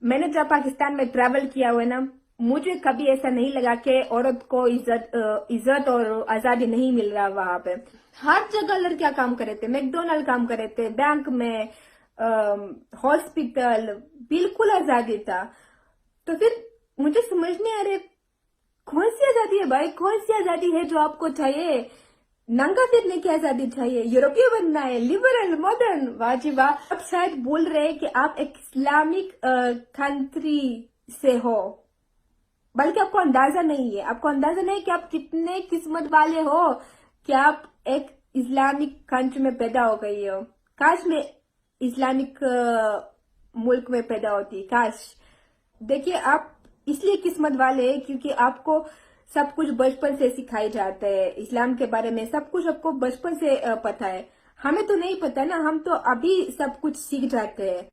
मैंने जब पाकिस्तान में ट्रैवल किया हुआ है ना, मुझे कभी ऐसा नहीं लगा कि औरत को इज्जत और आजादी नहीं मिल रहा। वहां पे हर जगह लड़कियां काम कर रहे थे, मैकडोनल्ड काम कर रहे थे, बैंक में, हॉस्पिटल, बिल्कुल आजादी था। तो फिर मुझे समझ नहीं आ रहा कौन सी आजादी है भाई, कौन सी आजादी है जो आपको चाहिए? नंगा फिरने की आजादी चाहिए, यूरोपीय बनना है, लिबरल, मॉडर्न, वाह जी वाह। अब शायद बोल रहे हैं कि आप एक इस्लामिक कंट्री से हो, बल्कि आपको अंदाजा नहीं है, आपको अंदाजा नहीं कि आप कितने किस्मत वाले हो कि आप एक इस्लामिक कंट्री में पैदा हो गई हो। काश मैं इस्लामिक मुल्क में पैदा होती, काश। देखिए, आप इसलिए किस्मत वाले हैं क्योंकि आपको सब कुछ बचपन से सिखाई जाता है, इस्लाम के बारे में सब कुछ आपको बचपन से पता है। हमें तो नहीं पता ना, हम तो अभी सब कुछ सीख जाते हैं।